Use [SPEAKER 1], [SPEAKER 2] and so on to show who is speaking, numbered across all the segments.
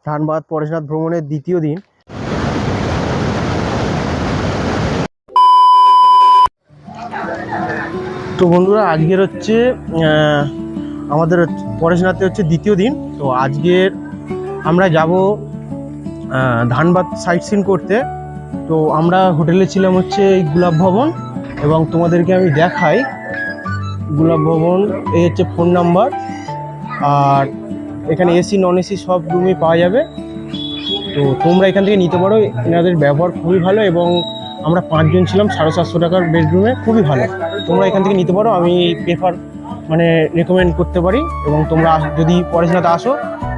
[SPEAKER 1] ধানবাদ পরেশনাথ ভ্রমণের দ্বিতীয় দিন। তো বন্ধুরা, আজকের হচ্ছে আমাদের পরেশনাথে হচ্ছে দ্বিতীয় দিন। তো আজকের আমরা যাব ধানবাদ সাইট সিন করতে। তো আমরা হোটেলে ছিলাম হচ্ছে এই গোলাপ ভবন, এবং তোমাদেরকে আমি দেখাই গোলাপ ভবন। এই হচ্ছে ফোন নাম্বার, আর এখানে এসি নন এসি সব রুমই পাওয়া যাবে। তো তোমরা এখান থেকে নিতে পারো, এনাদের ব্যবহার খুবই ভালো, এবং আমরা 5 জন ছিলাম 750 টাকার বেডরুমে, খুবই ভালো। তোমরা এখান থেকে নিতে পারো, আমি রেকমেন্ড করতে পারি। এবং তোমরা যদি পরেশনাথ আসো,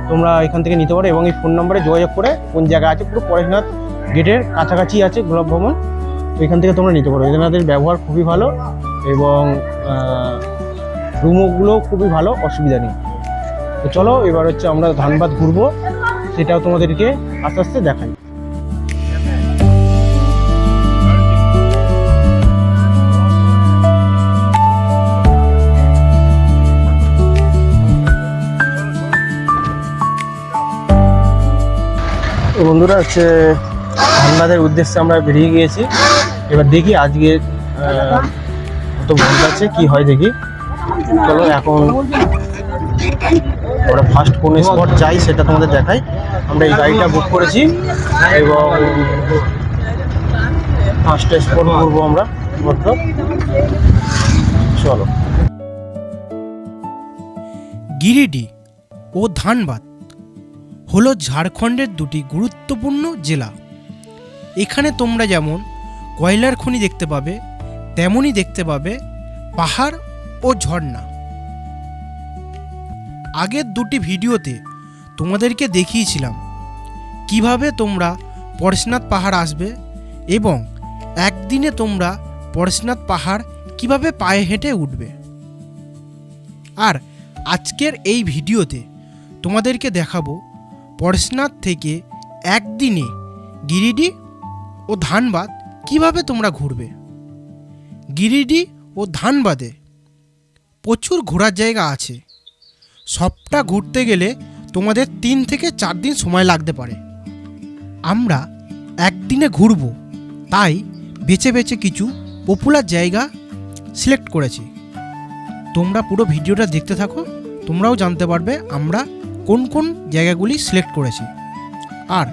[SPEAKER 1] তোমরা এখান থেকে নিতে পারো, এবং এই ফোন নাম্বারে যোগাযোগ করে কোন জায়গায় আছে, পুরো পরেশনাথ গেটের কাছাকাছি আছে গোলাপ ভবন। তো এখান থেকে তোমরা নিতে পারো, এনাদের ব্যবহার খুবই ভালো, এবং রুমগুলো খুবই ভালো, অসুবিধা নেই। তো চলো এবার হচ্ছে আমরা ধানবাদ ঘুরবো, সেটাও তোমাদেরকে আস্তে আস্তে দেখাই। বন্ধুরা, হচ্ছে ধানবাদের উদ্দেশ্যে আমরা বেরিয়ে গিয়েছি। এবার দেখি আজকে কত ঘন্টা আছে, কি হয় দেখি। চলো এখন আমরা ফার্স্ট কোন স্পট যাই সেটা তোমাদের দেখাই। আমরা এই গাড়িটা বুক করেছি, এবং ফার্স্ট স্পট ঘুরবো আমরা। চলো।
[SPEAKER 2] গিরিডি ও ধানবাদ হলো ঝাড়খণ্ডের দুটি গুরুত্বপূর্ণ জেলা। এখানে তোমরা যেমন কয়লার খনি দেখতে পাবে, তেমনই দেখতে পাবে পাহাড় ও ঝর্ণা। আগের দুটি ভিডিওতে তোমাদেরকে দেখিয়েছিলাম কিভাবে তোমরা পরেশনাথ পাহাড় আসবে, এবং একদিনে তোমরা পরেশনাথ পাহাড় কিভাবে পায়ে হেঁটে উঠবে। আর আজকের এই ভিডিওতে তোমাদেরকে দেখাবো পরেশনাথ থেকে একদিনে গিরিডি ও ধানবাদ কিভাবে তোমরা ঘুরবে। গিরিডি ও ধানবাদে প্রচুর ঘোরার জায়গা আছে। সবটা ঘুরতে গেলে তোমাদের 3 থেকে 4 দিন সময় লাগতে পারে। আমরা একদিনে ঘুরব, তাই বেছে বেছে কিছু পপুলার জায়গা সিলেক্ট করেছি। তোমরা পুরো ভিডিওটা দেখতে থাকো, তোমরাও জানতে পারবে আমরা কোন কোন জায়গাগুলি সিলেক্ট করেছি। আর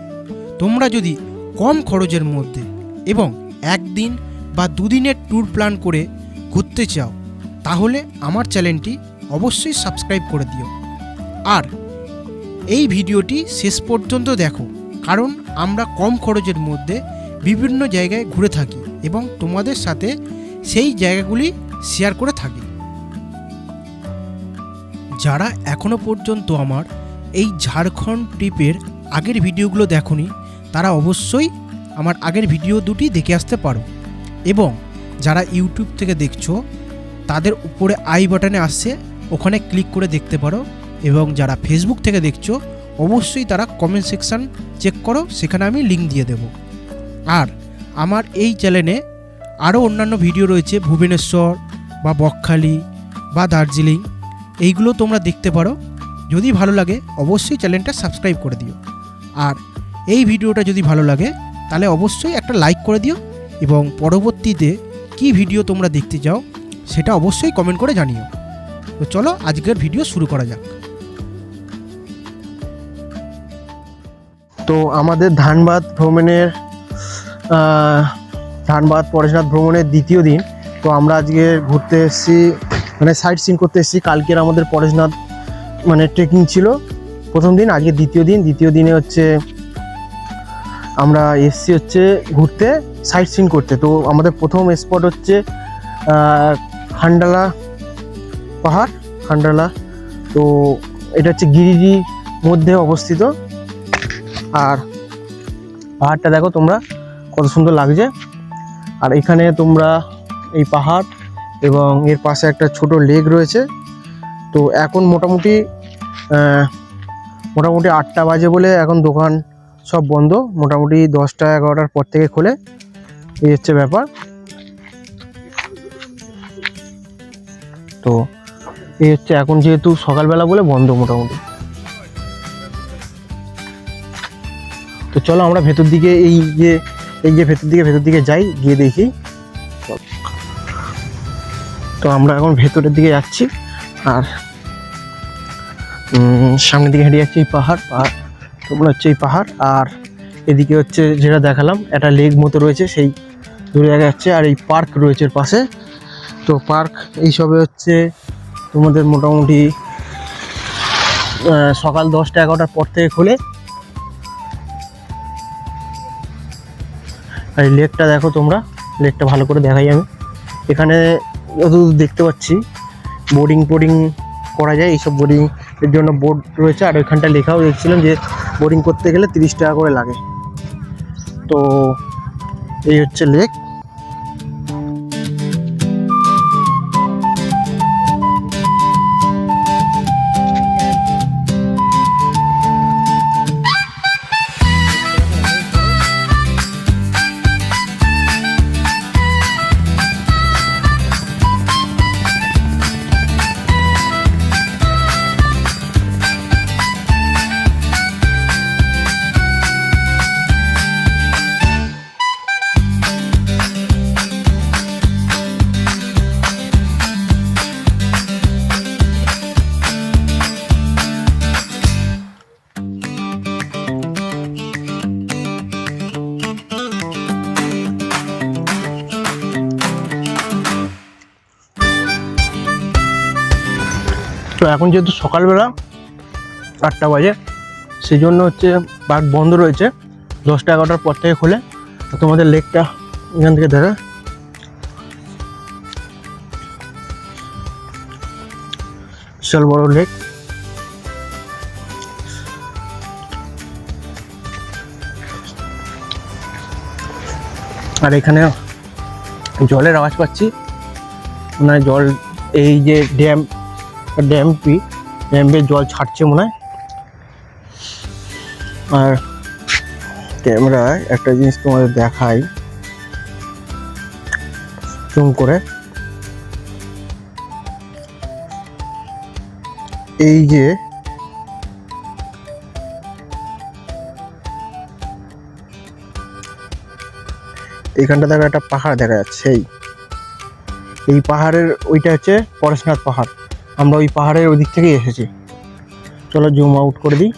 [SPEAKER 2] তোমরা যদি কম খরচের মধ্যে এবং একদিন বা 2 দিনের ট্যুর প্ল্যান করে ঘুরতে চাও, তাহলে আমার চ্যানেলটি অবশ্যই সাবস্ক্রাইব করে দিও। আর এই ভিডিওটি শেষ পর্যন্ত দেখো, কারণ আমরা কম খরচের মধ্যে বিভিন্ন জায়গায় ঘুরে থাকি এবং তোমাদের সাথে সেই জায়গাগুলি শেয়ার করে থাকি। যারা এখনো পর্যন্ত আমার এই ঝাড়খণ্ড ট্রিপের আগের ভিডিওগুলো দেখোনি, তারা অবশ্যই আমার আগের ভিডিও দুটি দেখে আসতে পারো। এবং যারা ইউটিউব থেকে দেখছো, তাদের উপরে আই বাটনে আসছে, ওখানে ক্লিক করে দেখতে পারো। এবং যারা ফেসবুক থেকে দেখছো, অবশ্যই তারা কমেন্ট সেকশান চেক করো, সেখানে আমি লিঙ্ক দিয়ে দেব। আর আমার এই চ্যানেলে আরও অন্যান্য ভিডিও রয়েছে, ভুবনেশ্বর বা বকখালি বা দার্জিলিং, এইগুলো তোমরা দেখতে পারো। যদি ভালো লাগে অবশ্যই চ্যানেলটা সাবস্ক্রাইব করে দিও। আর এই ভিডিওটা যদি ভালো লাগে তাহলে অবশ্যই একটা লাইক করে দিও, এবং পরবর্তীতে কি ভিডিও তোমরা দেখতে চাও সেটা অবশ্যই কমেন্ট করে জানিও। তো চলো আজকের ভিডিও শুরু করা যাক।
[SPEAKER 1] তো আমাদের ধানবাদ পরেশনাথ ভ্রমণের দ্বিতীয় দিন। তো আমরা আজকে ঘুরতে এসেছি, সাইট সিন করতে এসেছি। কালকের আমাদের পরেশনাথ ট্রেকিং ছিল প্রথম দিন, আজকে দ্বিতীয় দিনে হচ্ছে আমরা এসেছি হচ্ছে ঘুরতে, সাইট সিন করতে। তো আমাদের প্রথম স্পট হচ্ছে খান্ডালা পাহাড়, খান্ডালা। তো এটা হচ্ছে গিরিডির মধ্যে অবস্থিত। আর পাহাড়টা দেখো তোমরা কত সুন্দর লাগছে। আর এখানে তোমরা এই পাহাড় এবং এর পাশে একটা ছোট লেক রয়েছে। তো এখন মোটামুটি 8টা বাজে বলে এখন দোকান সব বন্ধ। মোটামুটি 10টা 11টার পর থেকে খোলে, এই হচ্ছে ব্যাপার। তো এই হচ্ছে এখন যেহেতু সকালবেলা বলে বন্ধ মোটামুটি। তো চলো আমরা ভেতর দিকে এই যে ভেতর দিকে যাই, গিয়ে দেখি। তো আমরা এখন ভেতরের দিকে যাচ্ছি, আর সামনের দিকে হেঁটে যাচ্ছি। এই পাহাড় তোমরা হচ্ছে এই পাহাড়, আর এদিকে হচ্ছে যেটা দেখালাম একটা লেক মতো রয়েছে, সেই দূরে দেখা যাচ্ছে। আর এই পার্ক রয়েছে এর পাশে। তো পার্ক এইসবে হচ্ছে তোমাদের মোটামুটি সকাল 10টা-11টার পর থেকে খোলে। আর এই লেকটা দেখো তোমরা, লেকটা ভালো করে দেখাই আমি। এখানে যতদূর দেখতে পাচ্ছি বোটিং করা যায়, এইসব বোটিং এর জন্য বোট রয়েছে। আর ওইখানটা লেখাও দেখছিলাম যে বোটিং করতে গেলে 30 টাকা করে লাগে। তো এই হচ্ছে লেক। তো এখন যেহেতু সকালবেলা 8টা বাজে, সেই জন্য হচ্ছে পার্ক বন্ধ রয়েছে। 10টা-11টার পর থেকে খোলে। তোমাদের লেকটা এখান থেকে দেখা, বিশাল বড় লেক। আর এখানে জলের আওয়াজ পাচ্ছি, মানে জল, এই যে ড্যামের জল ছাড়ছে মনে হয়। আর ক্যামেরায় একটা জিনিস তোমাদের দেখাই জুম করে। এই যে এইখানটা দেখো একটা পাহাড় দেখা যাচ্ছে। এই পাহাড়ের ওইটা হচ্ছে পরেশনাথ পাহাড়। আমরা ওই পাহাড়ের ওই দিক থেকেই এসেছি। চলো জুম আউট করে দিই।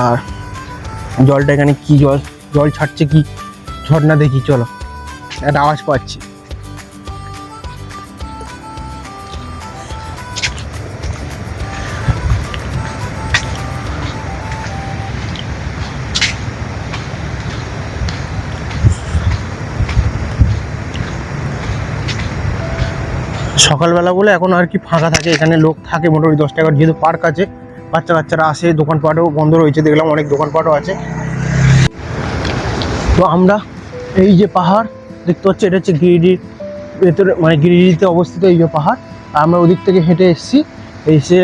[SPEAKER 1] আর জলটা এখানে কি জল ছাড়ছে, কি ঝর্ণা দেখি। চলো, একটা আওয়াজ পাচ্ছি। সকালবেলা বলে এখন আর কি ফাঁকা থাকে, এখানে লোক থাকে মোটামুটি 10টা, যেহেতু পার্ক আছে, বাচ্চারা আসে। দোকানপাটও বন্ধ রয়েছে, দেখলাম অনেক দোকানপাটও আছে। তো আমরা এই যে পাহাড় দেখতে পাচ্ছি, এটা হচ্ছে গিরিডির ভেতরে, মানে গিরিডিতে অবস্থিত এই যে পাহাড়। আমরা ওদিক থেকে হেঁটে এসেছি, এসে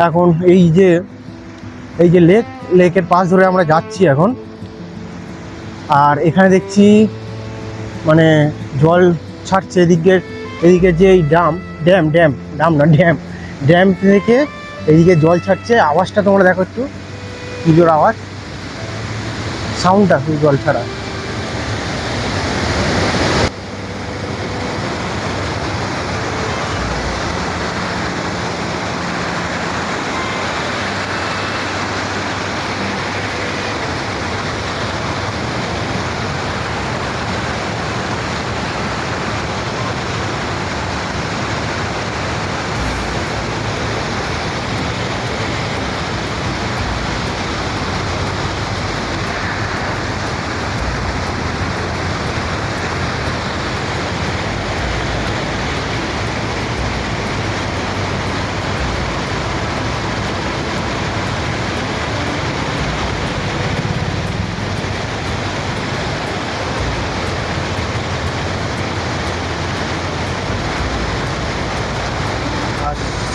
[SPEAKER 1] এখন এই যে লেকের পাশ ধরে আমরা যাচ্ছি এখন। আর এখানে দেখছি মানে জল ছাড়ছে এদিকে যে এই ড্যাম থেকে এদিকে জল ছাড়ছে। আওয়াজটা তোমরা দেখো একটু, কি জোর আওয়াজ, সাউন্ডটা শুধু জল ছাড়া।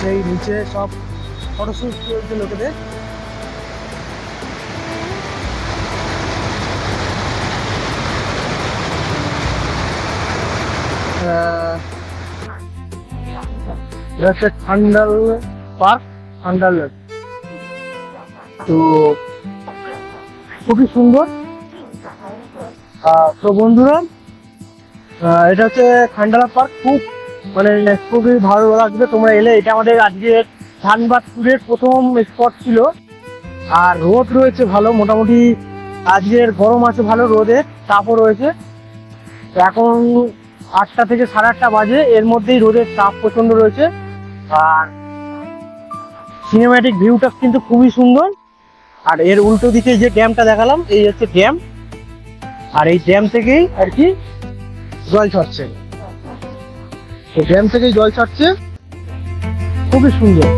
[SPEAKER 1] সেই নিচে সব ফটোশুট চলছে লোকেদের। এটা হচ্ছে খান্ডাল পার্ক, খান্ডাল। তো খুবই সুন্দর। তো বন্ধুরা, এটা হচ্ছে খান্ডালা পার্ক, খুব মানে খুবই ভালো লাগবে তোমরা এলে। এটা আমাদের আজকের ধানবাদ ট্যুরের প্রথম স্পট ছিল। আর রোদ রয়েছে ভালো, মোটামুটি আজকের গরম আছে ভালো, রোদের তাপও রয়েছে। এখন 8টা থেকে 8:30 বাজে, এর মধ্যেই রোদের তাপ প্রচন্ড রয়েছে। আর সিনেম্যাটিক ভিউটা কিন্তু খুবই সুন্দর। আর এর উল্টো দিকে যে ড্যামটা দেখালাম, এই হচ্ছে ড্যাম। আর এই ড্যাম থেকেই আর কি জল ছাড়ছে, তো ড্যাম থেকেই জল ছাড়ছে, খুবই সুন্দর।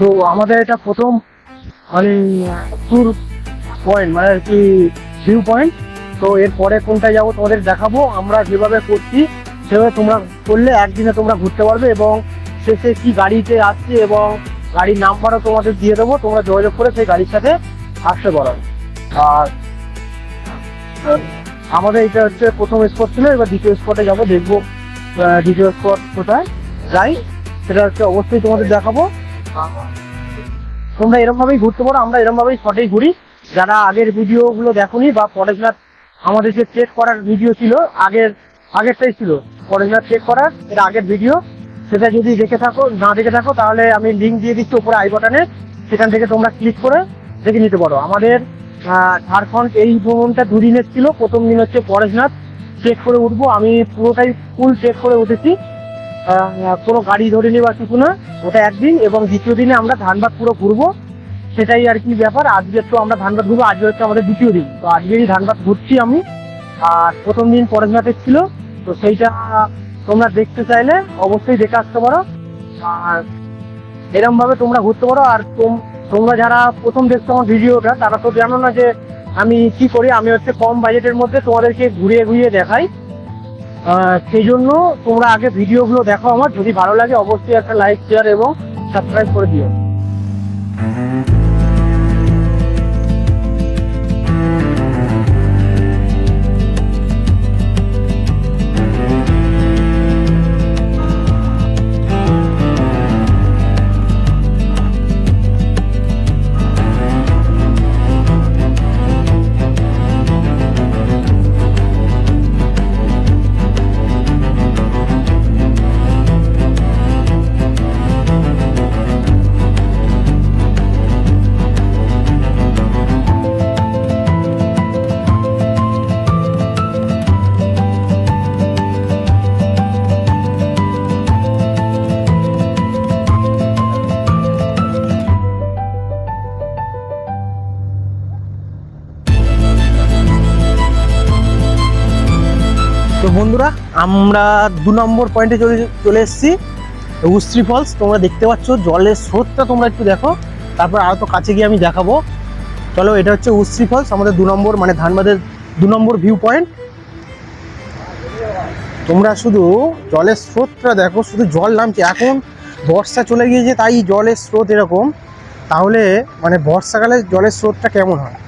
[SPEAKER 1] তো আমাদের এটা প্রথম মানে ট্যুর পয়েন্ট, মানে আর কি ভিউ পয়েন্ট। তো এরপরে কোনটা যাবো তোমাদের দেখাবো। আমরা যেভাবে করছি সেভাবে তোমরা করলে একদিনে তোমরা ঘুরতে পারবে, এবং শেষে কি গাড়িতে আসছে এবং গাড়ির নাম্বারও তোমাদের দিয়ে দেবো, তোমরা যোগাযোগ করে সেই গাড়ির সাথে আসতে পারো। আর আমাদের এটা হচ্ছে প্রথম স্পট ছিল, এবার দ্বিতীয় স্পটে যাবো, দেখবো দ্বিতীয় স্পট কোথায় যাই, সেটা হচ্ছে অবশ্যই তোমাদের দেখাবো। তোমরা এরকম ভাবেই ঘুরতে পারো, আমরা এরকম ভাবেই শর্টেই ঘুরি। যারা আগের ভিডিওগুলো দেখোনি বা পরেশনাথ আমাদের যে ট্রেক করার ভিডিও ছিল, আগেরটাই ছিল পরেশনাথ ট্রেক করার, এর আগের ভিডিও, সেটা যদি না দেখে থাকো তাহলে আমি লিঙ্ক দিয়ে দিচ্ছি উপরে আই বাটনে, সেখান থেকে তোমরা ক্লিক করে দেখে নিতে পারো। আমাদের ঝাড়খণ্ড এই ভ্রমণটা 2 দিনের ছিল। প্রথম দিন হচ্ছে পরেশনাথ ট্রেক করে উঠবো, আমি পুরোটাই ফুল ট্রেক করে উঠেছি, কোনো গাড়ি ধরিনি বা কিছু না, ওটা একদিন। এবং দ্বিতীয় দিনে আমরা ধানবাদ পুরো ঘুরবো, সেটাই আর কি ব্যাপার। আজকের তো আমরা ধানবাদ ঘুরবো, আজকে হচ্ছে আমাদের দ্বিতীয় দিন, তো আজকেরই ধানবাদ ঘুরছি আমি। আর প্রথম দিন পরেশনাথের ছিল, তো সেইটা তোমরা দেখতে চাইলে অবশ্যই দেখে আসতে পারো। আর এরকম ভাবে তোমরা ঘুরতে পারো। আর তোমরা যারা প্রথম দেখছো আমার ভিডিওটা, তারা তো জানো না যে আমি কি করি। আমি হচ্ছে কম বাজেটের মধ্যে তোমাদেরকে ঘুরিয়ে ঘুরিয়ে দেখাই। সেই জন্য তোমরা আগে ভিডিওগুলো দেখো আমার, যদি ভালো লাগে অবশ্যই একটা লাইক, শেয়ার এবং সাবস্ক্রাইব করে দিও। তো বন্ধুরা, আমরা 2 নম্বর পয়েন্টে চলে এসেছি, উস্ত্রি ফলস। তোমরা দেখতে পাচ্ছ জলের স্রোতটা, তোমরা একটু দেখো, তারপর আরো তো কাছে গিয়ে আমি দেখাবো। চলো, এটা হচ্ছে উস্ত্রি ফলস, আমাদের 2 নম্বর মানে ধানবাদের 2 নম্বর ভিউ পয়েন্ট। তোমরা শুধু জলের স্রোতটা দেখো, শুধু জল নামছে। এখন বর্ষা চলে গিয়েছে তাই জলের স্রোত এরকম, তাহলে মানে বর্ষাকালে জলের স্রোতটা কেমন হয়।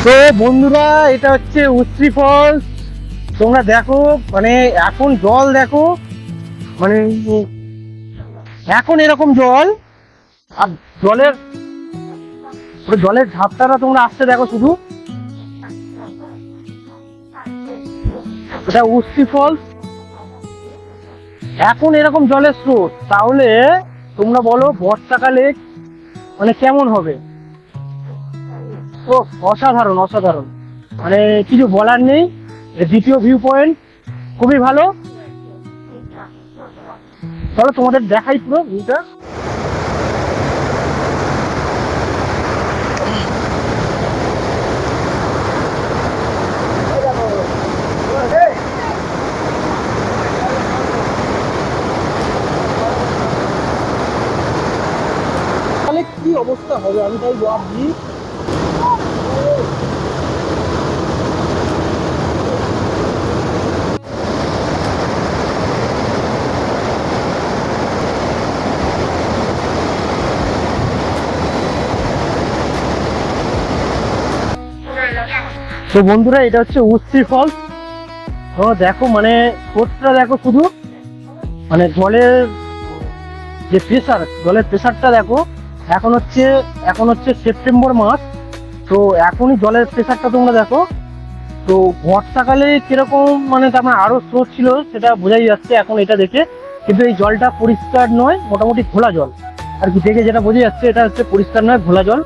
[SPEAKER 1] তো বন্ধুরা, এটা হচ্ছে উচ্চি ফলস। তোমরা দেখো, মানে এখন জল দেখো, মানে এখন এরকম জল, আর জলের জলের ঝাপটাটা তোমরা আসতে দেখো শুধু। এটা উচ্চি ফলস, এখন এরকম জলের স্রোত, তাহলে তোমরা বলো বর্ষাকালে মানে কেমন হবে। ও অসাধারণ অসাধারণ, মানে কিছু বলার নেই। দ্বিতীয় ভিউ পয়েন্ট খুবই ভালো। চলো তোমাদের দেখাই পুরো ভিউটা। তাহলে কি অবস্থা হবে আমি তাই ভাবছি। তো বন্ধুরা, এটা হচ্ছে উচ্চি ফলস। তো দেখো, মানে স্রোতটা দেখো শুধু, মানে জলের যে প্রেসার, জলের প্রেসারটা দেখো। এখন হচ্ছে সেপ্টেম্বর মাস, তো এখনই জলের প্রেসারটা তোমরা দেখো। তো বর্ষাকালে কিরকম, মানে তার মানে আরো স্রোত ছিল সেটা বোঝাই যাচ্ছে এখন এটা দেখে। কিন্তু এই জলটা পরিষ্কার নয়, মোটামুটি ঘোলা জল আর কি, দেখে যেটা বোঝা যাচ্ছে এটা হচ্ছে পরিষ্কার নয়, ঘোলা জল।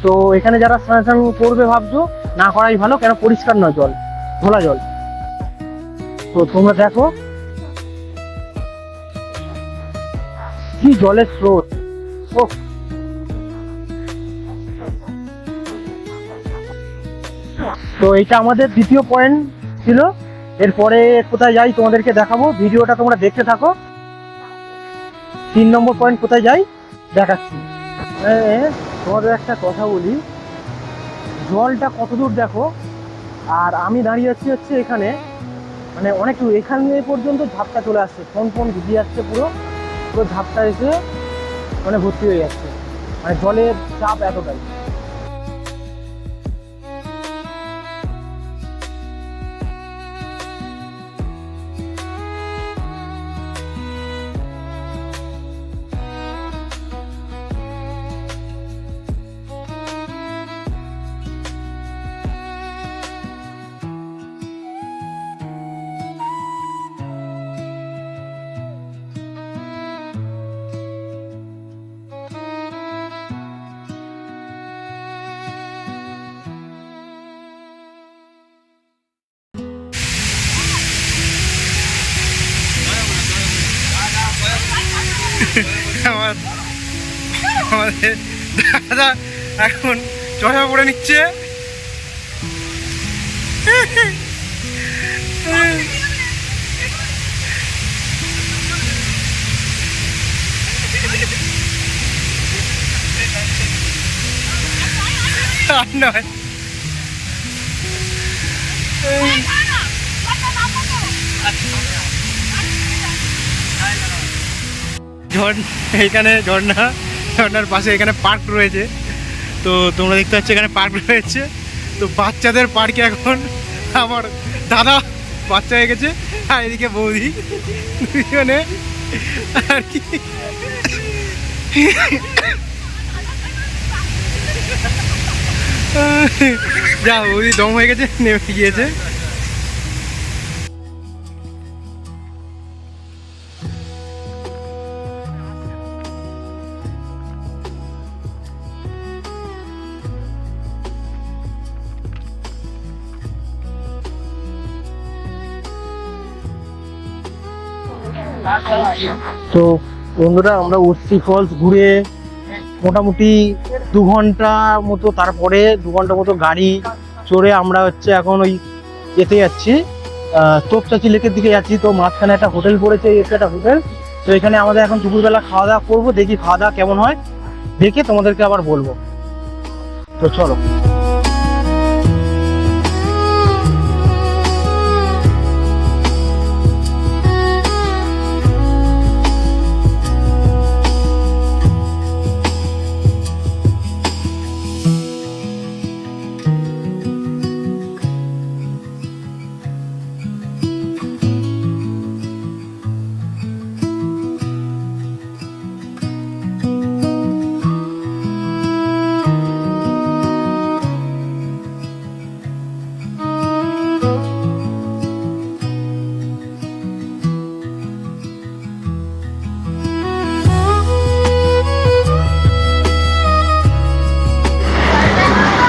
[SPEAKER 1] তো এখানে যারা স্নান করবে ভাবছো, না করাই ভালো, কেন পরিষ্কার নয় জল, ঘোলা জল। তো তোমরা দেখো কি জলের স্রোত। ওহ, তো এটা আমাদের দ্বিতীয় পয়েন্ট ছিল। এরপরে কোথায় যাই তোমাদেরকে দেখাবো, ভিডিওটা তোমরা দেখতে থাকো। 3 নম্বর পয়েন্ট কোথায় যাই দেখাচ্ছি। তোমাদের একটা কথা বলি, জলটা কত দূর দেখো, আর আমি দাঁড়িয়ে আছি হচ্ছে এখানে, মানে অনেক এখানে পর্যন্ত ঝাপটা চলে আসছে, ফোন ফোন ভিজিয়ে যাচ্ছে, পুরো পুরো ঝাপটা এসে মানে ভর্তি হয়ে যাচ্ছে, মানে জলের চাপ এতটাই।
[SPEAKER 2] আমাদের দাদা এখন চশমা পরে নিচ্ছে। নয়, এইখানে ঝর্ণার পাশে এখানে পার্ক রয়েছে। তো তোমরা দেখতে পাচ্ছ এখানে পার্ক রয়েছে। তো বাচ্চাদের পার্কে এখন আমার দাদা বাচ্চা হয়ে গেছে, আর এদিকে বৌদি, দুজনে আর কি যা বৌদি দম হয়ে গেছে, নেমে গিয়েছে।
[SPEAKER 1] তো বন্ধুরা, আমরা উচ্চি ফলস ঘুরে মোটামুটি 2 ঘন্টা মতো, তারপরে 2 ঘন্টা মতো গাড়ি চড়ে আমরা হচ্ছে এখন ওই যেতে যাচ্ছি, তোপচাচি লেকের দিকে যাচ্ছি। তো মাঝখানে একটা হোটেল পড়েছে, এসে একটা হোটেল। তো এখানে আমাদের এখন দুপুরবেলা খাওয়া দাওয়া করবো, দেখি খাওয়া দাওয়া কেমন হয়, দেখে তোমাদেরকে আবার বলবো। তো চলো।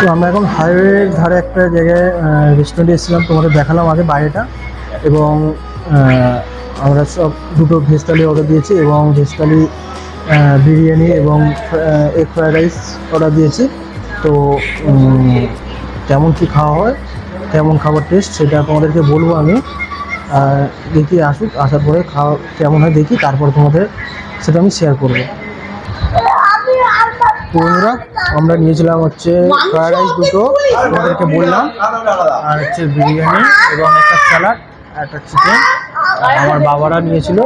[SPEAKER 1] তো আমরা এখন হাইওয়ের ধারে একটা জায়গায় রেস্টুরেন্টে এসেছিলাম, তোমাদের দেখালাম আগে বাইরেটা। এবং আমরা সব দুটো ভেজ থালি অর্ডার দিয়েছি এবং ভেজ থালি বিরিয়ানি এবং এগ ফ্রায়েড রাইস অর্ডার দিয়েছি। তো কেমন কী খাওয়া হয়, কেমন খাবার টেস্ট, সেটা তোমাদেরকে বলবো আমি। দেখি আসার পরে খাওয়া কেমন হয় দেখি, তারপর তোমাদের সেটা আমি শেয়ার করবো। বন্ধুরা, আমরা নিয়েছিলাম হচ্ছে ফ্রায়েড রাইস দুটো, তোমাদেরকে বললাম, আর হচ্ছে বিরিয়ানি এবং একটা স্যালাড, একটা চিকেন। আমার বাবারা নিয়েছিল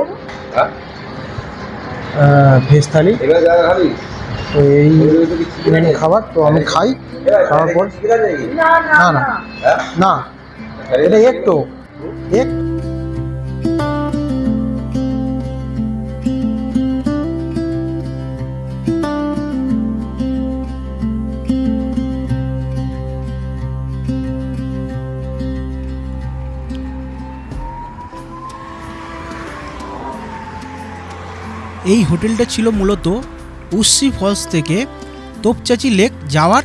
[SPEAKER 1] ভেজ থালি। তো এই মেনু খাবার। তো আমি খাই, খাওয়ার পর না না না এটা একটু এক।
[SPEAKER 2] এই হোটেলটা ছিল মূলত উসি ফলস থেকে তোপচাচি লেক যাওয়ার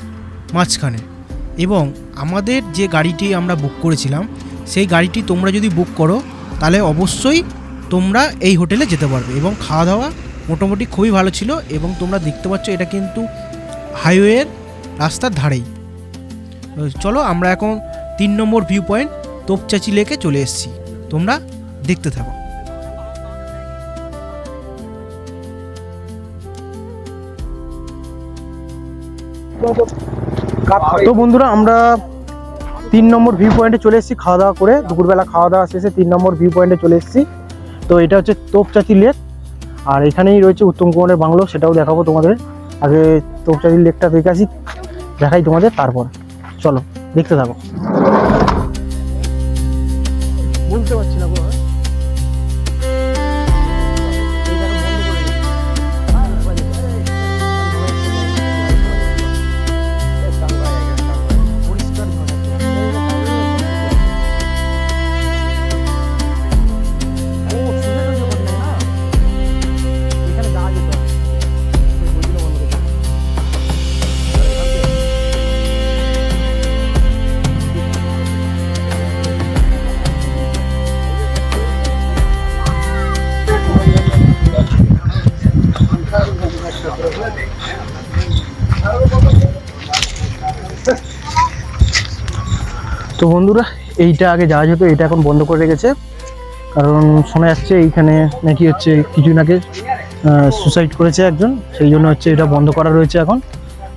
[SPEAKER 2] মাঝখানে। এবং আমাদের যে গাড়িটি আমরা বুক করেছিলাম, সেই গাড়িটি তোমরা যদি বুক করো তাহলে অবশ্যই তোমরা এই হোটেলে যেতে পারবে। এবং খাওয়া দাওয়া মোটামুটি খুবই ভালো ছিল। এবং তোমরা দেখতে পাচ্ছ এটা কিন্তু হাইওয়ের রাস্তার ধারেই। চলো আমরা এখন 3 নম্বর ভিউ পয়েন্ট তোপচাচি লেকে চলে এসেছি, তোমরা দেখতে থাকো।
[SPEAKER 1] তো বন্ধুরা, আমরা 3 নম্বর ভিউ পয়েন্টে চলে এসেছি খাওয়া দাওয়া করে। দুপুরবেলা খাওয়া দাওয়া শেষে 3 নম্বর ভিউ পয়েন্টে চলে এসেছি। তো এটা হচ্ছে তোপচাচি লেক, আর এখানেই রয়েছে উত্তম কুমারের বাংলো, সেটাও দেখাবো তোমাদের। আগে তোপচাচি লেকটা দেখে আসি, দেখাই তোমাদের, তারপর চলো দেখতে থাকো। বুঝতে পারছি না তো বন্ধুরা, এইটা আগে যাওয়া যেত, এটা এখন বন্ধ করে রেখেছে, কারণ শোনা যাচ্ছে এইখানে নাকি হচ্ছে কিছুদিন আগে সুসাইড করেছে একজন, সেই জন্য হচ্ছে এটা বন্ধ করা রয়েছে এখন।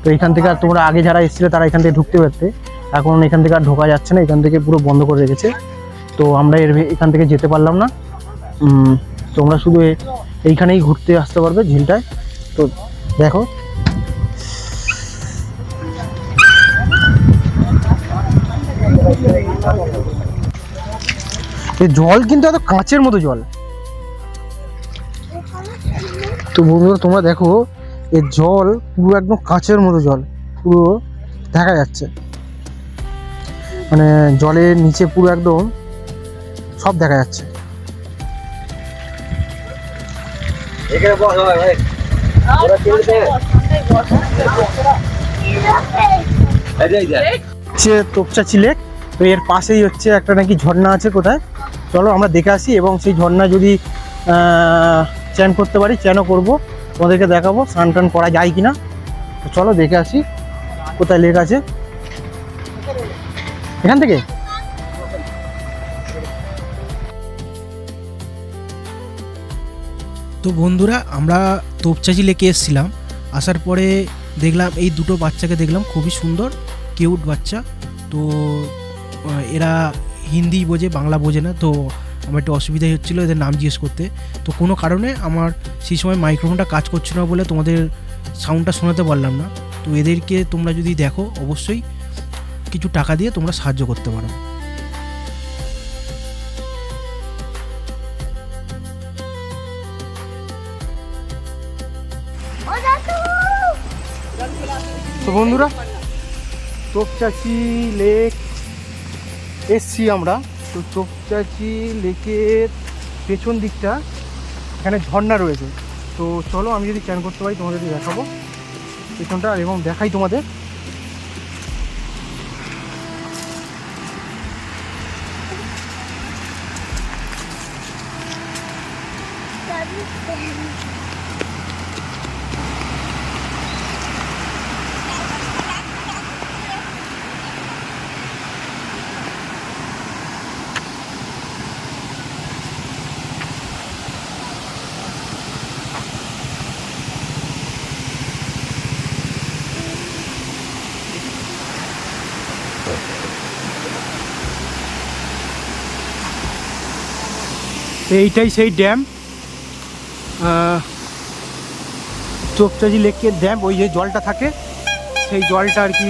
[SPEAKER 1] তো এখান থেকে আর তোমরা আগে যারা এসেছিলে তারা এখান থেকে ঢুকতে পারতে, এখন এখান থেকে আর ঢোকা যাচ্ছে না, এখান থেকে পুরো বন্ধ করে রেখেছে। তো আমরা এখান থেকে যেতে পারলাম না। তোমরা শুধু এইখানেই ঘুরতে আসতে পারবে ঝিলটায়। তো দেখো, এই জল কিন্তু এত কাঁচের মতো জল। তো বন্ধুরা, তোমরা দেখো, এই জল পুরো একদম কাঁচের মতো জল, পুরো দেখা যাচ্ছে, মানে জলের নিচে পুরো একদম সব দেখা যাচ্ছে। তোপচাচি লেক। তো এর পাশেই হচ্ছে একটা নাকি ঝর্ণা আছে কোথায়, চলো আমরা দেখে আসি। এবং সেই ঝর্ণা যদি চ্যান করতে পারি, চ্যানও করবো, তোমাদেরকে দেখাবো স্নান টান করা যায় কিনা। তো চলো দেখে আসি কোথায় লেক আছে এখান থেকে।
[SPEAKER 2] তো বন্ধুরা, আমরা তোপচাচি লেকে এসেছিলাম, আসার পরে দেখলাম এই দুটো বাচ্চাকে দেখলাম, খুবই সুন্দর কিউট বাচ্চা। তো এরা হিন্দি বোঝে, বাংলা বোঝে না। তো আমার একটু অসুবিধাই হচ্ছিলো এদের নাম জিজ্ঞেস করতে। তো কোনো কারণে আমার সেই সময় মাইক্রোফোনটা কাজ করছিল না বলে তোমাদের সাউন্ডটা শোনাতে পারলাম না। তো এদেরকে তোমরা যদি দেখো অবশ্যই কিছু টাকা দিয়ে তোমরা সাহায্য করতে পারো।
[SPEAKER 1] তো বন্ধুরা, তোপচাচি লেক এসছি আমরা। তো তোপচাচি লেকের পেছন দিকটা এখানে ঝর্ণা রয়েছে। তো চলো আমি যদি চ্যান করতে পারি তোমাদের দেখাবো পেছনটা, এবং দেখাই তোমাদের।
[SPEAKER 2] এইটাই সেই ড্যাম, চোপচাঁচি লেকের ড্যাম। ওই যে জলটা থাকে সেই জলটা আর কি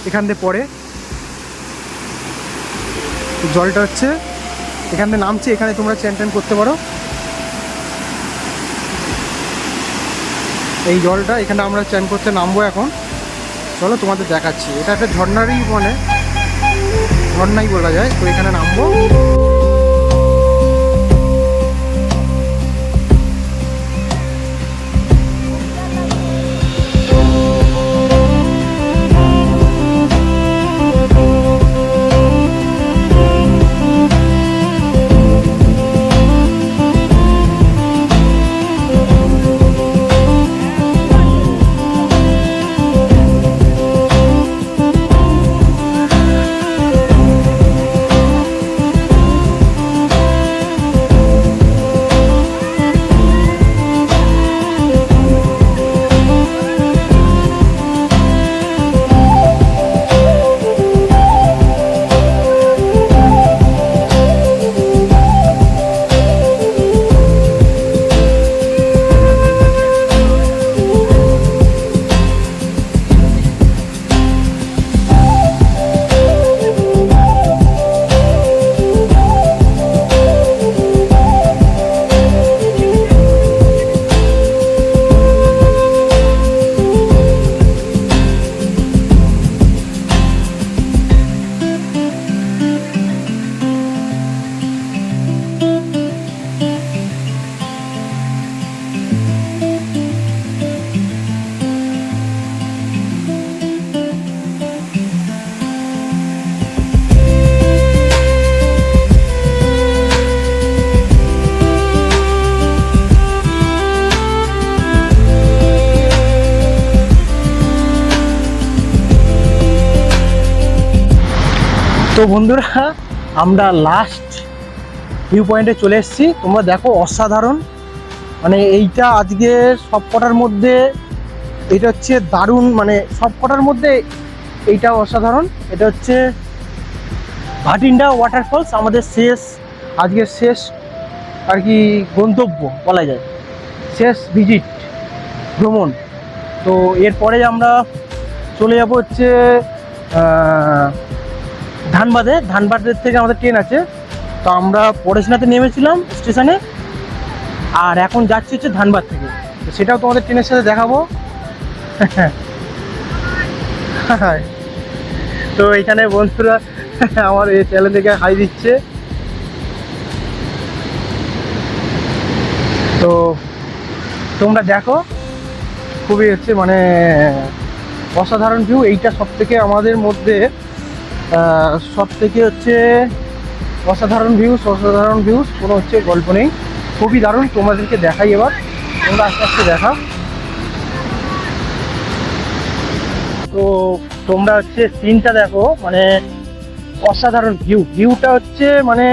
[SPEAKER 2] এখান দিয়ে পড়ে, জলটা হচ্ছে এখান থেকে নামছে, এখানে তোমরা চ্যান ট্যান করতে পারো। এই জলটা এখানে আমরা চ্যান করতে নামবো এখন। চলো তোমাদের দেখাচ্ছি, এটা একটা ঝর্ণারই মানে ঝর্ণাই বলা যায়। তো এখানে নামবো। তো বন্ধুরা, আমরা লাস্ট ভিউ পয়েন্টে চলে এসেছি। তোমরা দেখো, অসাধারণ। মানে এইটা আজকে সব কটার মধ্যে এটা হচ্ছে দারুণ, মানে সব কটার মধ্যে এইটা অসাধারণ। এটা হচ্ছে ভাটিন্ডা ওয়াটারফলস, আমাদের আজকের শেষ আর কি গন্তব্য বলা যায়, শেষ ভিজিট ভ্রমণ। তো এরপরে আমরা চলে যাব হচ্ছে ধানবাদের থেকে আমাদের ট্রেন আছে। তো আমরা পরেশনাথে নেমেছিলাম স্টেশনে, আর এখন যাচ্ছি হচ্ছে ধানবাদ থেকে। তো সেটাও তোমাদের ট্রেনের সাথে দেখাবো। তো এখানে বন্ধুরা আমার এই চ্যানেল থেকে হাই দিচ্ছে। তো তোমরা দেখো, খুবই হচ্ছে মানে অসাধারণ ভিউ। এইটা সব থেকে আমাদের মধ্যে সব থেকে হচ্ছে অসাধারণ ভিউজ, কোনো হচ্ছে গল্প নেই, খুবই দারুণ। তোমাদেরকে দেখাই এবার, তোমরা আস্তে আস্তে দেখাও। তো তোমরা হচ্ছে সিনটা দেখো, মানে অসাধারণ ভিউটা হচ্ছে মানে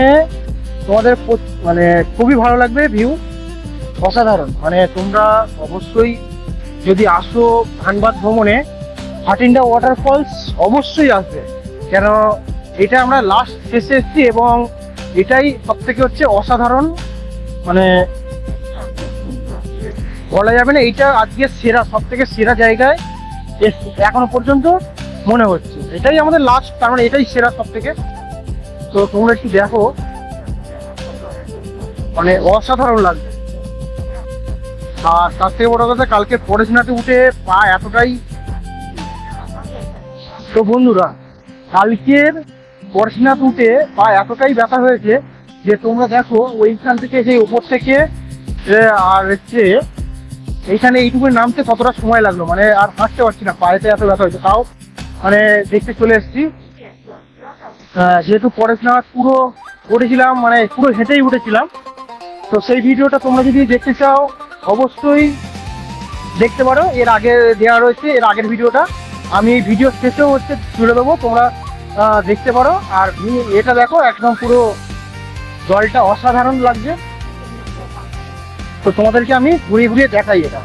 [SPEAKER 2] তোমাদের মানে খুবই ভালো লাগবে। ভিউ অসাধারণ, মানে তোমরা অবশ্যই যদি আসো ধানবাদ ভ্রমণে, ভাটিন্ডা ওয়াটারফলস অবশ্যই আসবে। কেন এটা আমরা লাস্ট শেষে এসেছি এবং এটাই সব থেকে হচ্ছে অসাধারণ, মানে বলা যাবে না, এইটা আজকে সেরা, সব থেকে সেরা জায়গায় এখনো পর্যন্ত মনে হচ্ছে। এটাই আমাদের লাস্ট, তার মানে এটাই সেরা সব থেকে। তো তোমরা একটু দেখো, মানে অসাধারণ লাগবে। আর তার থেকে বড় কথা, কালকে পরেশনাথে উঠে পা এতটাই, তো বন্ধুরা কালকের পরেশনাথ উঠে পা এতটাই ব্যথা হয়েছে যে তোমরা দেখো ওইখান থেকে যে উপর থেকে আর হচ্ছে এইখানে এইটুকু নামতে কতটা সময় লাগলো, মানে আর হাঁটতে পারছি না, পায়েতে এত ব্যথা হয়েছে। তাও মানে দেখতে চলে এসেছি। যেহেতু পরেশনাথ পুরো উঠেছিলাম, মানে পুরো হেঁটেই উঠেছিলাম,
[SPEAKER 1] তো সেই ভিডিওটা তোমরা যদি দেখতে চাও অবশ্যই দেখতে পারো, এর আগে দেওয়া রয়েছে এর আগের ভিডিওটা, আমি এই ভিডিও শেষেও হচ্ছে তুলে দেবো, তোমরা দেখতে পারো। আর এটা দেখো একদম পুরো জলটা অসাধারণ লাগছে, তো তোমাদেরকে আমি ঘুরিয়ে ঘুরিয়ে দেখাই এটা।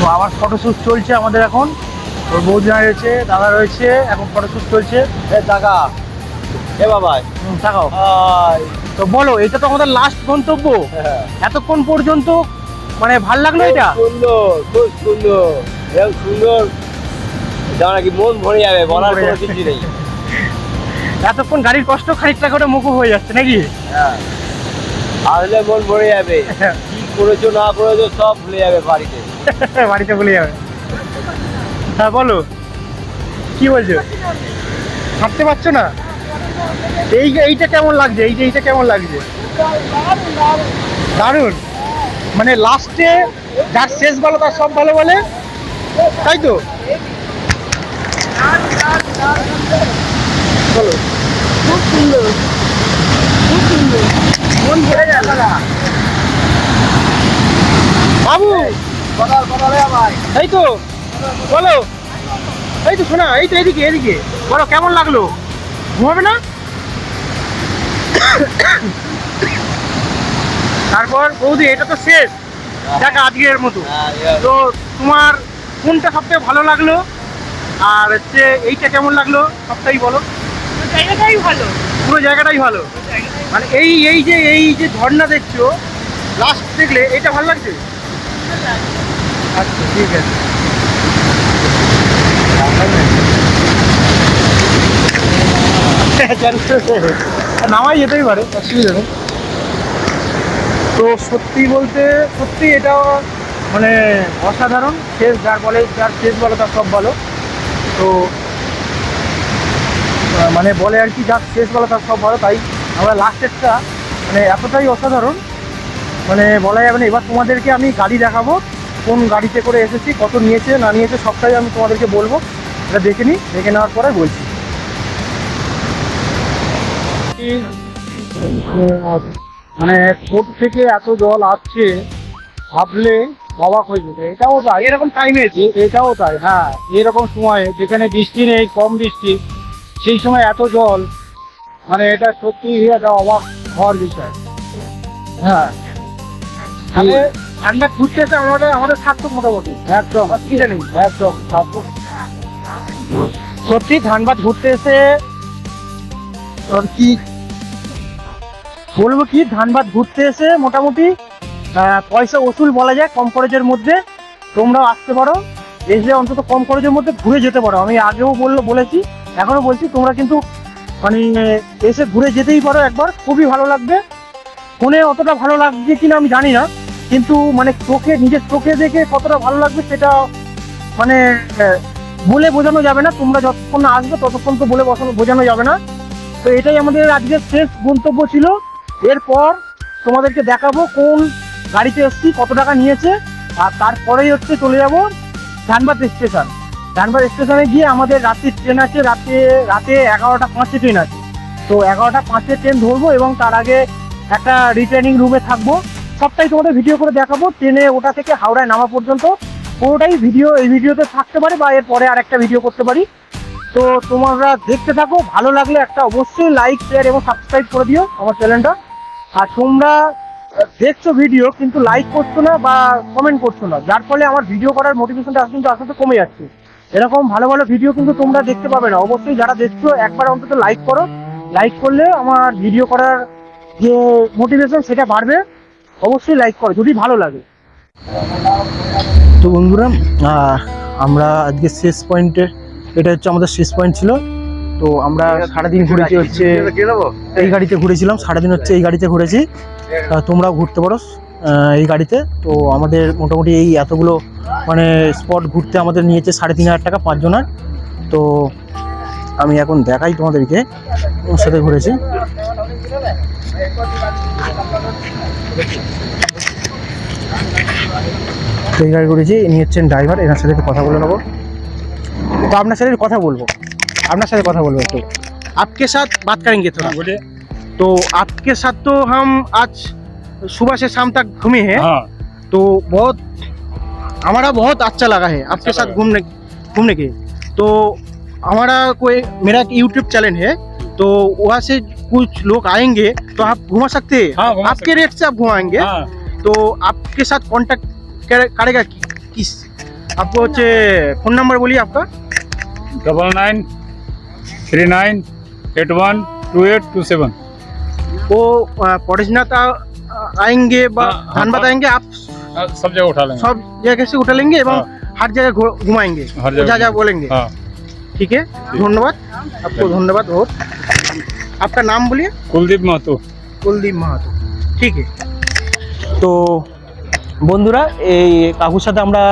[SPEAKER 1] তো আবার ফটোশ্যুট চলছে আমাদের এখন, ওর বৌদিরা রয়েছে, দাদা রয়েছে, এখন ফটোশ্যুট চলছে।
[SPEAKER 3] টাকা এ বাবা
[SPEAKER 1] তাকাও। তো বলো, এটা তো আমাদের লাস্ট গন্তব্য, এতক্ষণ পর্যন্ত মানে ভাল লাগলো এটা?
[SPEAKER 3] সুন্দর, খুব সুন্দর, এরকম সুন্দর যা নাকি মন ভরে যাবে, বলার
[SPEAKER 1] ভরে
[SPEAKER 3] কোনো
[SPEAKER 1] যাবে।
[SPEAKER 3] কিছু নেই।
[SPEAKER 1] এতক্ষণ গাড়ির কষ্ট খানিকটা করে মুখো হয়ে যাচ্ছে নাকি?
[SPEAKER 3] হ্যাঁ, আসলে মন ভরে যাবে, কি করেছো না করেছো সব ভুলে যাবে বাড়িতে।
[SPEAKER 1] বাড়িতে বলে যাবে। হ্যাঁ বলো, কি বলছো? হাঁটতে পারছো না? এইটা কেমন লাগছে? এইটা কেমন লাগছে? দারুণ, মানে লাস্টে যার শেষ ভালো তার সব ভালো বলে, তাই তো? বলো, খুব সুন্দর, খুব সুন্দর, মন ভরে যায় দাদা। বাবু এই তো, বলো, এই তো শোনা, এই তো এদিকে এদিকে, বলো কেমন লাগলো? ঘুমাবে না? তারপর বৌদি, এটা তো শেষ দেখা আজকের মতো, তো তোমার কোনটা সবথেকে ভালো লাগলো আর হচ্ছে এইটা কেমন লাগলো সবটাই বলো।
[SPEAKER 4] জায়গাটাই ভালো।
[SPEAKER 1] পুরো জায়গাটাই ভালো, মানে এই যে ঝর্ণা দেখছো লাস্ট দেখলে এটা ভালো লাগছে? আচ্ছা ঠিক আছে। নামাই যেতেই পারে, অসুবিধা নেই। তো সত্যি বলতে সত্যি এটা মানে অসাধারণ, শেষ যার বলে, যার শেষ বলো তার সব ভালো। তো মানে বলে আর কি, যার শেষ বলো তার সব ভালো, তাই আমরা লাস্টেরটা মানে এতটাই অসাধারণ মানে বলা যাবে না। এবার তোমাদেরকে আমি গাড়ি দেখাবো, কোন গাড়িতে করে এসেছি, কত নিয়েছে না নিয়েছে সবটাই আমি তোমাদেরকে বলবো, এটা দেখে নিই, দেখে নেওয়ার পরে বলছি। মানে কোর্ট থেকে এত জল আসছে ভাবলে অবাক হয়ে যেতে। এটাও তাই, এরকম টাইমে এটাও তাই। হ্যাঁ, এরকম সময়ে যেখানে বৃষ্টি নেই, কম বৃষ্টি, সেই সময় এত জল, মানে এটা সত্যি একটা অবাক হওয়ার বিষয়। হ্যাঁ, তাহলে ঠান্ডা ঘুরতে এসে আমাদের সার্থক মোটামুটি, একদম কি জানি, একদম সার্থক। সত্যি ধানবাদ ঘুরতে এসে কি বলবো, কি ধানবাদ ঘুরতে এসে মোটামুটি পয়সা ওসুল বলা যায়, কম খরচের মধ্যে তোমরাও আসতে পারো, এসে অন্তত কম খরচের মধ্যে ঘুরে যেতে পারো। আমি আগেও বলেছি, এখনো বলছি, তোমরা কিন্তু মানে এসে ঘুরে যেতেই পারো একবার, খুবই ভালো লাগবে। ফোনে অতটা ভালো লাগছে কিনা আমি জানি না, কিন্তু মানে চোখে, নিজের চোখে দেখে কতটা ভালো লাগবে সেটা মানে বলে বোঝানো যাবে না। তোমরা যতক্ষণ না আসবে ততক্ষণ তো বলে বোঝানো যাবে না। তো এটাই আমাদের আজকের শেষ গন্তব্য ছিল। এরপর তোমাদেরকে দেখাবো কোন গাড়িতে এসছি, কত টাকা নিয়েছে, আর তারপরেই হচ্ছে চলে যাব ধানবাদ স্টেশন। ধানবাদ স্টেশনে গিয়ে আমাদের রাত্রির ট্রেন আছে, রাতে 11:05 ট্রেন আছে। তো 11:05 ট্রেন ধরবো এবং তার আগে একটা রিটার্নিং রুমে থাকবো। সবটাই তোমাদের ভিডিও করে দেখাবো, ট্রেনে ওটা থেকে হাওড়ায় নামা পর্যন্ত পুরোটাই ভিডিও এই ভিডিওতে থাকতে পারে, বা এর পরে আর একটা ভিডিও করতে পারি। তো তোমরা দেখতে থাকো, ভালো লাগলে একটা অবশ্যই লাইক, শেয়ার এবং সাবস্ক্রাইব করে দিও আমার চ্যানেলটা। আর তোমরা দেখছো ভিডিও কিন্তু লাইক করছো না বা কমেন্ট করছো না, যার ফলে আমার ভিডিও করার মোটিভেশনটা কিন্তু আস্তে আস্তে কমে যাচ্ছে। এরকম ভালো ভালো ভিডিও কিন্তু তোমরা দেখতে পাবে না। অবশ্যই যারা দেখছো একবার অন্তত লাইক করো, লাইক করলে আমার ভিডিও করার যে মোটিভেশন সেটা বাড়বে। অবশ্যই লাইক করো যদি ভালো লাগে। তো বন্ধুরা আমরা আজকে শেষ পয়েন্টে, এটা হচ্ছে আমাদের শেষ পয়েন্ট ছিল। তো আমরা সারাদিন ঘুরেছি হচ্ছে এই গাড়িতে ঘুরেছিলাম, সারাদিন হচ্ছে এই গাড়িতে ঘুরেছি। তোমরাও ঘুরতে পারো এই গাড়িতে। তো আমাদের মোটামুটি এই এতগুলো মানে স্পট ঘুরতে আমাদের নিয়েছে 3,500 টাকা 5 জনের। তো আমি এখন দেখাই তোমাদেরকে, ওর সাথে ঘুরেছি। তো এই গাড়ি ঘুরেছি, ইনি হচ্ছেন ড্রাইভার, এনার সাথে একটু কথা বলে নেবো। তো আপনার সাথে কথা বলবো, একটু आपके साथ बात करेंगे थोड़ा।
[SPEAKER 5] बोलिए।
[SPEAKER 1] तो आपके साथ तो हम आज सुबह से शाम तक घूमे हैं।
[SPEAKER 5] हाँ,
[SPEAKER 1] तो बहुत हमारा बहुत अच्छा लगा है आपके साथ घूमने के। तो हमारा मेरा एक यूट्यूब चैनल है, तो वहाँ से कुछ लोग आएंगे तो आप घुमा सकते हैं।
[SPEAKER 5] हाँ, घुमा
[SPEAKER 1] आपके रेट से आप घुमाएंगे।
[SPEAKER 5] हाँ,
[SPEAKER 1] तो आपके साथ कांटेक्ट करेगा किस, आपको फोन नंबर बोलिए आपका।
[SPEAKER 5] 9939812827।
[SPEAKER 1] वो पॉरिजनाथ आएंगे धनबाद आएंगे, आप
[SPEAKER 5] सब जगह उठा लेंगे।
[SPEAKER 1] सब जगह से उठा लेंगे एवं हर जगह घुमाएंगे,
[SPEAKER 5] हर जगह
[SPEAKER 1] जहाँ बोलेंगे।
[SPEAKER 5] हाँ,
[SPEAKER 1] ठीक है, धन्यवाद आपको, धन्यवाद बहुत। आपका नाम बोलिए।
[SPEAKER 5] कुलदीप महतो।
[SPEAKER 1] কুলদীপ মাহাতো। ঠিক আছে। তো বন্ধুরা, এই কাকুর সাথে আমরা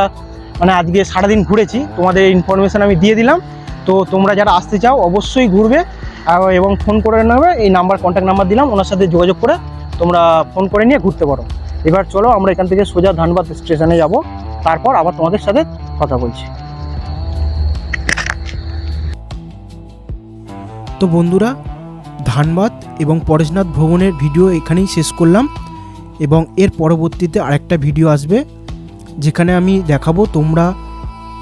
[SPEAKER 1] মানে আজকে সারাদিন ঘুরেছি, তোমাদের ইনফরমেশন আমি দিয়ে দিলাম। তো তোমরা যারা আসতে চাও অবশ্যই ঘুরবে এবং ফোন করে নেবে, এই নাম্বার কন্ট্যাক্ট নাম্বার দিলাম, ওনার সাথে যোগাযোগ করে তোমরা ফোন করে নিয়ে ঘুরতে পারো। এবার চলো আমরা এখান থেকে সোজা ধানবাদ স্টেশনে যাব, তারপর আবার তোমাদের সাথে কথা বলছি।
[SPEAKER 2] তো বন্ধুরা, ধানবাদ এবং পরেশনাথ ভ্রমণের ভিডিও এখানেই শেষ করলাম, এবং এর পরবর্তীতে আরেকটা ভিডিও আসবে যেখানে আমি দেখাবো তোমরা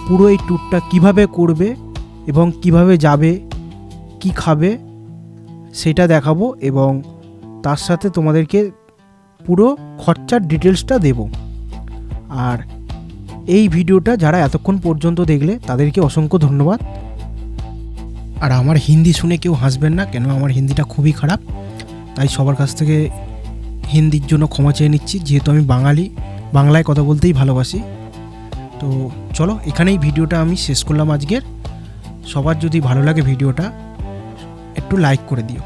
[SPEAKER 2] পুরো এই ট্যুরটা কিভাবে করবে এবং কিভাবে যাবে, কি খাবে সেটা দেখাবো, এবং তার সাথে তোমাদেরকে পুরো খরচার ডিটেলসটা দেব। আর এই ভিডিওটা যারা এতক্ষণ পর্যন্ত দেখলে তাদেরকে অসংখ্য ধন্যবাদ। আর আমার হিন্দি শুনে কেউ হাসবেন না, কেন আমার হিন্দিটা খুবই খারাপ, তাই সবার কাছ থেকে হিন্দির জন্য ক্ষমা চেয়ে নিচ্ছি, যেহেতু আমি বাঙালি, বাংলায় কথা বলতেই ভালোবাসি। তো চলো এখানেই ভিডিওটা আমি শেষ করলাম আজকের। সবার যদি ভালো লাগে ভিডিওটা একটু লাইক করে দিও।